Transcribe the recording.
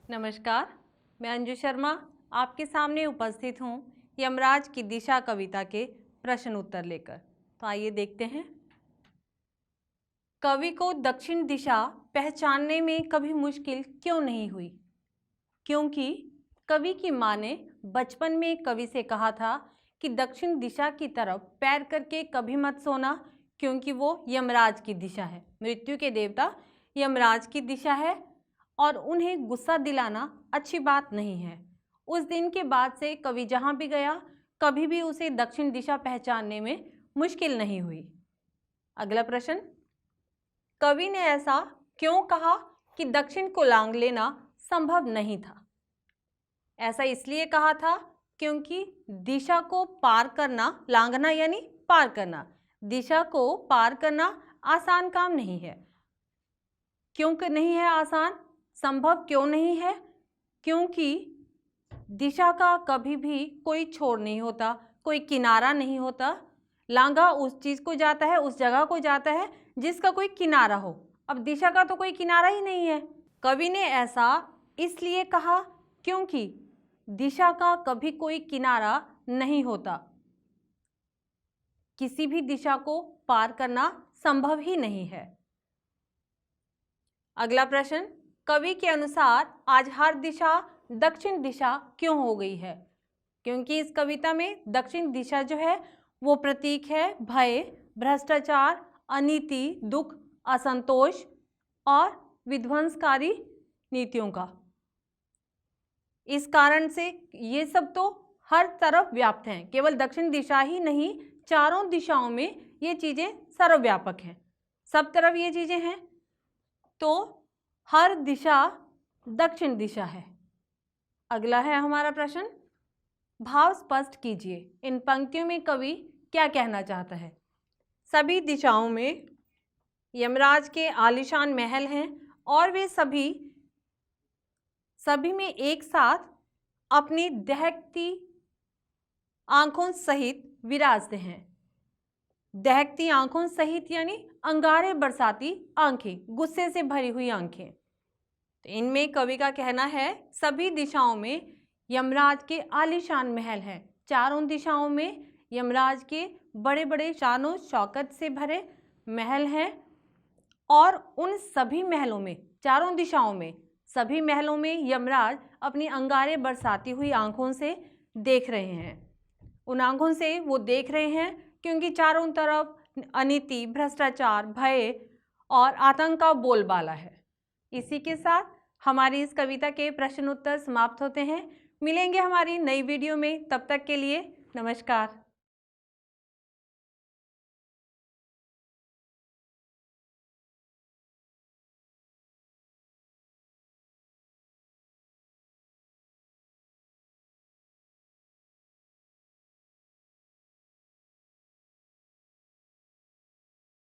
नमस्कार, मैं अंजू शर्मा आपके सामने उपस्थित हूँ यमराज की दिशा कविता के प्रश्न उत्तर लेकर। तो आइए देखते हैं। कवि को दक्षिण दिशा पहचानने में कभी मुश्किल क्यों नहीं हुई? क्योंकि कवि की माँ ने बचपन में कवि से कहा था कि दक्षिण दिशा की तरफ पैर करके कभी मत सोना, क्योंकि वो यमराज की दिशा है, मृत्यु के देवता यमराज की दिशा है और उन्हें गुस्सा दिलाना अच्छी बात नहीं है। उस दिन के बाद से कवि जहाँ भी गया कभी भी उसे दक्षिण दिशा पहचानने में मुश्किल नहीं हुई। अगला प्रश्न, कवि ने ऐसा क्यों कहा कि दक्षिण को लांघ लेना संभव नहीं था? ऐसा इसलिए कहा था क्योंकि दिशा को पार करना, लांघना यानी पार करना, दिशा को पार करना आसान काम नहीं है। क्यों नहीं है आसान, संभव क्यों नहीं है? क्योंकि दिशा का कभी भी कोई छोर नहीं होता, कोई किनारा नहीं होता। लांघा उस चीज को जाता है, उस जगह को जाता है जिसका कोई किनारा हो। अब दिशा का तो कोई किनारा ही नहीं है। कवि ने ऐसा इसलिए कहा क्योंकि दिशा का कभी कोई किनारा नहीं होता, किसी भी दिशा को पार करना संभव ही नहीं है। अगला प्रश्न, कवि के अनुसार आज हर दिशा दक्षिण दिशा क्यों हो गई है? क्योंकि इस कविता में दक्षिण दिशा जो है वो प्रतीक है भय, भ्रष्टाचार, अनीति, दुख, असंतोष और विध्वंसकारी नीतियों का। इस कारण से ये सब तो हर तरफ व्याप्त हैं, केवल दक्षिण दिशा ही नहीं, चारों दिशाओं में ये चीजें सर्वव्यापक हैं, सब तरफ ये चीजें हैं। तो हर दिशा दक्षिण दिशा है। अगला है हमारा प्रश्न, भाव स्पष्ट कीजिए। इन पंक्तियों में कवि क्या कहना चाहता है? सभी दिशाओं में यमराज के आलीशान महल हैं और वे सभी में एक साथ अपनी दहकती आंखों सहित विराजते हैं। दहकती आंखों सहित यानी अंगारे बरसाती आंखें, गुस्से से भरी हुई आंखें। तो इनमें कवि का कहना है सभी दिशाओं में यमराज के आलीशान महल हैं, चारों दिशाओं में यमराज के बड़े बड़े शानो शौकत से भरे महल हैं और उन सभी महलों में, चारों दिशाओं में सभी महलों में यमराज अपनी अंगारे बरसाती हुई आंखों से देख रहे हैं। उन आंखों से वो देख रहे हैं क्योंकि चारों तरफ अनीति, भ्रष्टाचार, भय और आतंक का बोलबाला है। इसी के साथ हमारी इस कविता के प्रश्न उत्तर समाप्त होते हैं। मिलेंगे हमारी नई वीडियो में, तब तक के लिए नमस्कार।